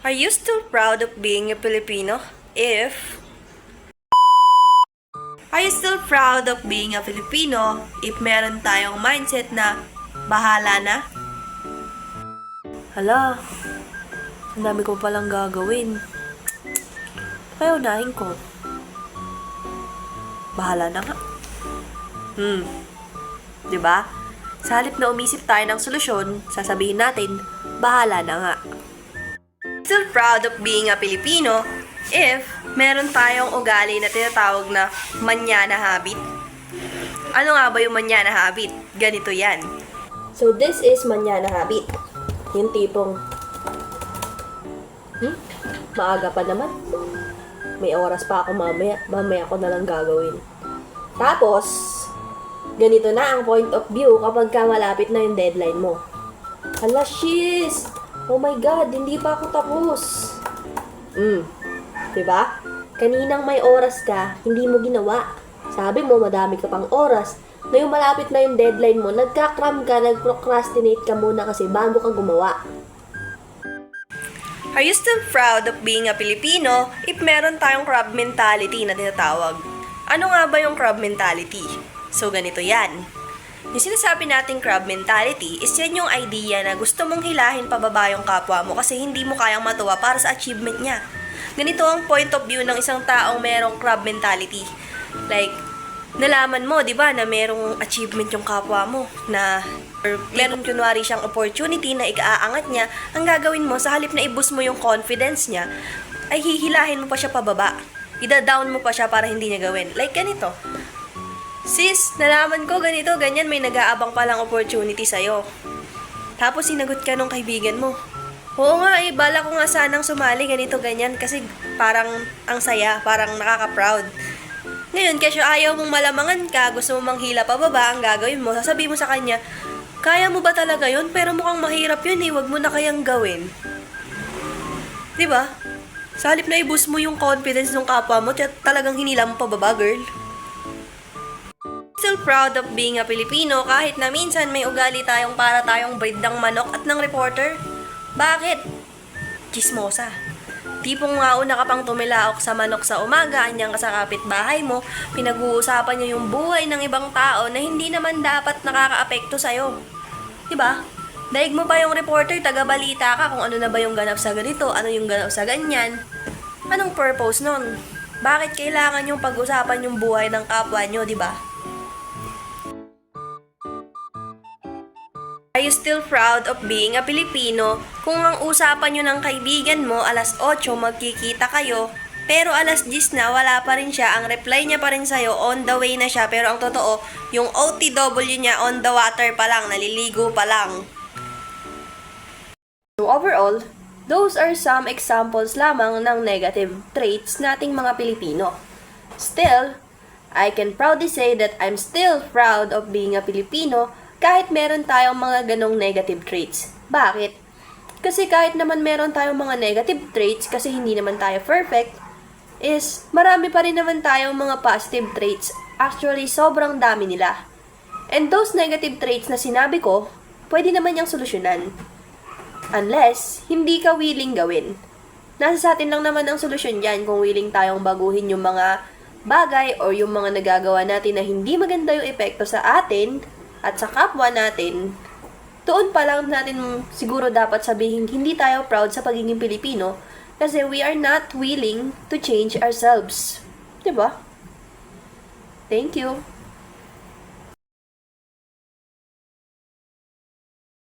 Are you still proud of being a Filipino? Are you still proud of being a Filipino if meron tayong mindset na bahala na? Hala, ang dami ko palang gagawin. Kaya unahin ko. Bahala na nga. Diba? Sa halip na umisip tayo ng solusyon, sasabihin natin, bahala na nga. Still proud of being a Filipino if meron tayong ugali na tinatawag na manyana habit. Ano nga ba yung manyana habit? Ganito yan. So this is manyana habit. Yung tipong, maaga pa naman. May oras pa ako mamaya ko na lang gagawin. Tapos, ganito na ang point of view kapag ka malapit na yung deadline mo. Hala, shiz! Oh my God, hindi pa ako tapos. Diba? Kaninang may oras ka, hindi mo ginawa. Sabi mo, madami ka pang oras. Ngayong malapit na yung deadline mo, nagka-cram ka, nag-procrastinate ka muna kasi bago ka gumawa. Are you still proud of being a Filipino if meron tayong crab mentality na tinatawag? Ano nga ba yung crab mentality? So, ganito yan. Yung sinasabi nating crab mentality is yan yung idea na gusto mong hilahin pababa yung kapwa mo kasi hindi mo kayang matuwa para sa achievement niya. Ganito ang point of view ng isang taong merong crab mentality. Like, nalaman mo, di ba, na merong achievement yung kapwa mo, na meron kunwari siyang opportunity na ikaangat niya, ang gagawin mo, sa halip na i-boost mo yung confidence niya, ay hihilahin mo pa siya pababa. Ida-down mo pa siya para hindi niya gawin. Like ganito. Sis, nalaman ko ganito, ganyan, may nag-aabang palang opportunity sa'yo. Tapos sinagot ka nung kaibigan mo. Oo nga bala ko nga sanang sumali ganito, ganyan, kasi parang ang saya, parang nakaka-proud. Ngayon, kasi ayaw mong malamangan ka, gusto mong manghila pababa, ang gagawin mo, sasabihin mo sa kanya, kaya mo ba talaga yun? Pero mukhang mahirap yun wag mo na kayang gawin. Diba? Sa halip na i-boost mo yung confidence ng kapwa mo, talagang hinila mo pababa, girl. Still proud of being a Filipino kahit na minsan may ugali tayong para tayong breed ng manok at ng reporter. Bakit? Chismosa. Tipong una ka pang tumilaok sa manok sa umaga, anyang ka sa kapitbahay mo, pinag-uusapan niyo yung buhay ng ibang tao na hindi naman dapat nakaka-apekto sa'yo. Diba? Daig mo pa yung reporter, taga-balita ka kung ano na ba yung ganap sa ganito, ano yung ganap sa ganyan. Anong purpose nun? Bakit kailangan yung pag-usapan yung buhay ng kapwa nyo, diba? Are you still proud of being a Filipino kung ang usapan nyo ng kaibigan mo alas 8 magkikita kayo, pero alas 10 na wala pa rin siya, ang reply niya pa rin sa'yo, on the way na siya, pero ang totoo, yung OTW niya on the water pa lang, naliligo pa lang. So overall, those are some examples lamang ng negative traits nating mga Pilipino. Still, I can proudly say that I'm still proud of being a Filipino kahit meron tayong mga ganong negative traits. Bakit? Kasi kahit naman meron tayong mga negative traits, kasi hindi naman tayo perfect, is marami pa rin naman tayong mga positive traits. Actually, sobrang dami nila. And those negative traits na sinabi ko, pwede naman yung solusyonan. Unless, hindi ka willing gawin. Nasa sa atin lang naman ang solusyon yan kung willing tayong baguhin yung mga bagay or yung mga nagagawa natin na hindi maganda yung epekto sa atin at sa kapwa natin. Doon pa lang natin siguro dapat sabihin hindi tayo proud sa pagiging Pilipino kasi we are not willing to change ourselves. Diba? Thank you.